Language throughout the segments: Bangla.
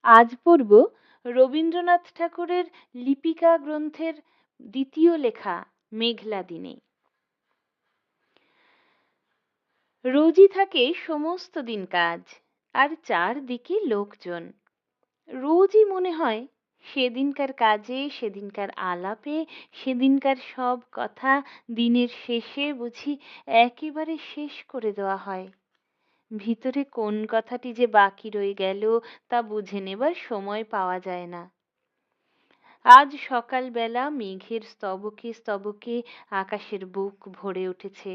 আজ পড়ব রবীন্দ্রনাথ ঠাকুরের লিপিকা গ্রন্থের দ্বিতীয় লেখা মেঘলা দিনে। রোজই থাকে সমস্ত দিন কাজ, আর চারদিকে লোকজন। রোজই মনে হয় সেদিনকার কাজে, সেদিনকার আলাপে, সেদিনকার সব কথা দিনের শেষে বুঝি একেবারে শেষ করে দেওয়া হয়। ভিতরে কোন কথাটি যে বাকি রয়ে গেল তা বুঝে নেবার সময় পাওয়া যায় না। আজ সকালবেলা মেঘের স্তবকে স্তবকে আকাশের বুক ভরে উঠেছে।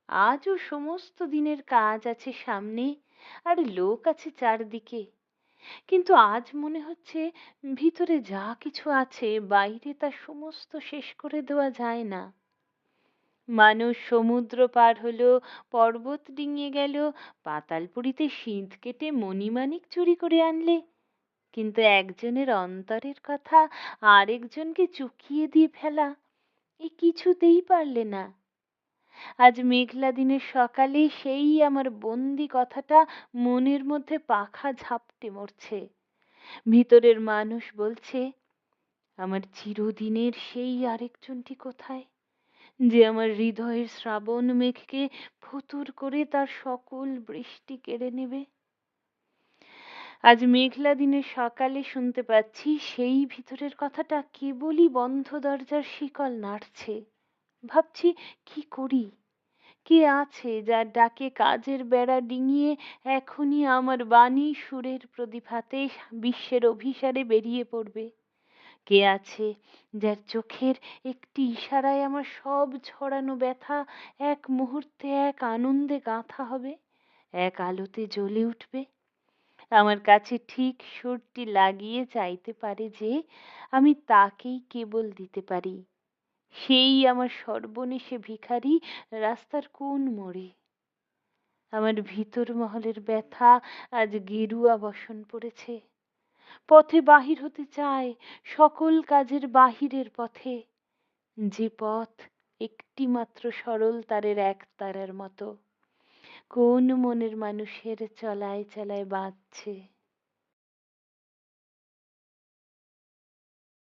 আজও সমস্ত দিনের কাজ আছে সামনে, আর লোক আছে চারদিকে। কিন্তু আজ মনে হচ্ছে ভিতরে যা কিছু আছে বাইরে তা সমস্ত শেষ করে দেওয়া যায় না। মানুষ সমুদ্র পার হলো, পর্বত ডিঙিয়ে গেল, পাতালপুরীতে সিঁধ কেটে মণিমাণিক চুরি করে আনলে, কিন্তু একজনের অন্তরের কথা আরেকজনকে চুকিয়ে দিয়ে ফেলা এ কিছুতেই পারলে না। আজ মেঘলা দিনের সকালে সেই আমার বন্দি কথাটা মনের মধ্যে পাখা ঝাপটে মরছে। ভিতরের মানুষ বলছে, আমার চিরদিনের সেই আরেকজনটি কোথায়, যে আমার হৃদয়ের শ্রাবণ মেঘকে ফতুর করে তার সকল বৃষ্টি কেড়ে নেবে। আজ মেঘলা দিনের সকালে শুনতে পাচ্ছি সেই ভিতরের কথাটা কেবলই বন্ধ দরজার শিকল নাড়ছে। ভাবছি কি করি, কে আছে যার ডাকে কাজের বেড়া ডিঙিয়ে এখনই আমার বাণী সুরের প্রদীপ হাতে বিশ্বের অভিসারে বেরিয়ে পড়বে। কে আছে যার চোখের একটি ইশারায় আমার সব ছড়ানো ব্যথা এক মুহূর্তে এক আনন্দে গাঁথা হবে, এক আলোতে জ্বলে উঠবে। আমার কাছে ঠিক সুরটি লাগিয়ে চাইতে পারে যে আমি তাকেই কেবল দিতে পারি, সেই আমার সর্বনেশে ভিখারি রাস্তার কোন মোড়ে। আমার ভিতর মহলের ব্যথা আজ গেরুয়া বসন পড়েছে। পথে বাহির হতে চায়, সকল কাজের বাহিরের পথে, যে পথ একটি মাত্র সরল তারের এক তারার মতো। কোন মনের মানুষের চলায় চলায় বাঁধছে।